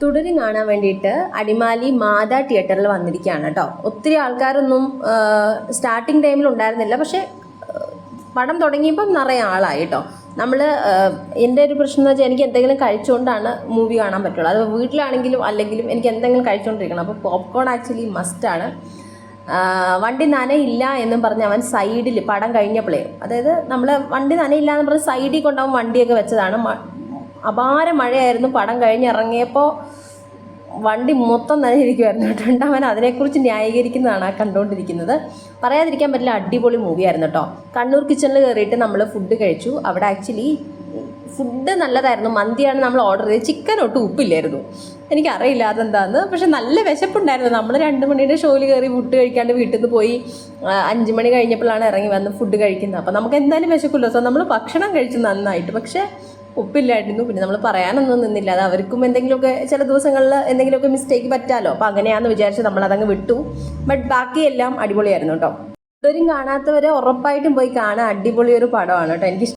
തുടരും കാണാൻ വേണ്ടിയിട്ട് അടിമാലി മാതാ തിയേറ്ററിൽ വന്നിരിക്കുകയാണ് കേട്ടോ. ഒത്തിരി ആൾക്കാരൊന്നും സ്റ്റാർട്ടിങ് ടൈമിൽ ഉണ്ടായിരുന്നില്ല, പക്ഷേ പടം തുടങ്ങിയപ്പം നിറയെ ആളായി കേട്ടോ. എൻ്റെ ഒരു പ്രശ്നം എന്ന് വെച്ചാൽ എനിക്ക് എന്തെങ്കിലും കഴിച്ചുകൊണ്ടാണ് മൂവി കാണാൻ പറ്റുള്ളൂ. അത് വീട്ടിലാണെങ്കിലും അല്ലെങ്കിലും എനിക്ക് എന്തെങ്കിലും കഴിച്ചുകൊണ്ടിരിക്കണം. അപ്പോൾ പോപ്കോൺ ആക്ച്വലി മസ്റ്റാണ്. വണ്ടി നനയില്ല എന്നും പറഞ്ഞ് അവൻ സൈഡിൽ പടം കഴിഞ്ഞപ്പോഴേ, അതായത് നമ്മൾ വണ്ടി നനയില്ല എന്ന് പറഞ്ഞ് സൈഡിൽ കൊണ്ടാവും വണ്ടിയൊക്കെ വെച്ചതാണ്. അപാര മഴയായിരുന്നു. പടം കഴിഞ്ഞിറങ്ങിയപ്പോൾ വണ്ടി മൊത്തം നനഞ്ഞിരിക്കുമായിരുന്നു കേട്ടോ. അവൻ അതിനെക്കുറിച്ച് ന്യായീകരിക്കുന്നതാണ് ആ കണ്ടുകൊണ്ടിരിക്കുന്നത്. പറയാതിരിക്കാൻ പറ്റില്ല, അടിപൊളി മൂവിയായിരുന്നു കേട്ടോ. കണ്ണൂർ കിച്ചണിൽ കയറിയിട്ട് നമ്മൾ ഫുഡ് കഴിച്ചു. അവിടെ ആക്ച്വലി ഫുഡ് നല്ലതായിരുന്നു. മന്തിയാണ് നമ്മൾ ഓർഡർ ചെയ്തത്. ചിക്കൻ ഒട്ടും ഉപ്പില്ലായിരുന്നു. എനിക്കറിയില്ല അതെന്താന്ന്, പക്ഷെ നല്ല വിശപ്പുണ്ടായിരുന്നു. നമ്മൾ 2 മണിയുടെ ഷോയിൽ കയറി ഫുഡ് കഴിക്കാണ്ട് വീട്ടിൽ നിന്ന് പോയി 5 മണി കഴിഞ്ഞപ്പോഴാണ് ഇറങ്ങി വന്ന് ഫുഡ് കഴിക്കുന്നത്. അപ്പോൾ നമുക്ക് എന്തായാലും വിശക്കില്ല. സോ നമ്മൾ ഭക്ഷണം കഴിച്ചു നന്നായിട്ട്, പക്ഷേ ഉപ്പില്ലായിരുന്നു. പിന്നെ നമ്മൾ പറയാനൊന്നും നിന്നില്ല. അത് അവർക്കും എന്തെങ്കിലുമൊക്കെ ചില ദിവസങ്ങളിൽ എന്തെങ്കിലുമൊക്കെ മിസ്റ്റേക്ക് പറ്റാമല്ലോ. അപ്പോൾ അങ്ങനെയാണെന്ന് വിചാരിച്ച് നമ്മളതങ്ങ് വിട്ടു. ബട്ട് ബാക്കിയെല്ലാം അടിപൊളിയായിരുന്നു കേട്ടോ. ഇതുവരെയും കാണാത്തവരെ ഉറപ്പായിട്ടും പോയി കാണാൻ അടിപൊളി ഒരു പടമാണ് കേട്ടോ. എനിക്ക്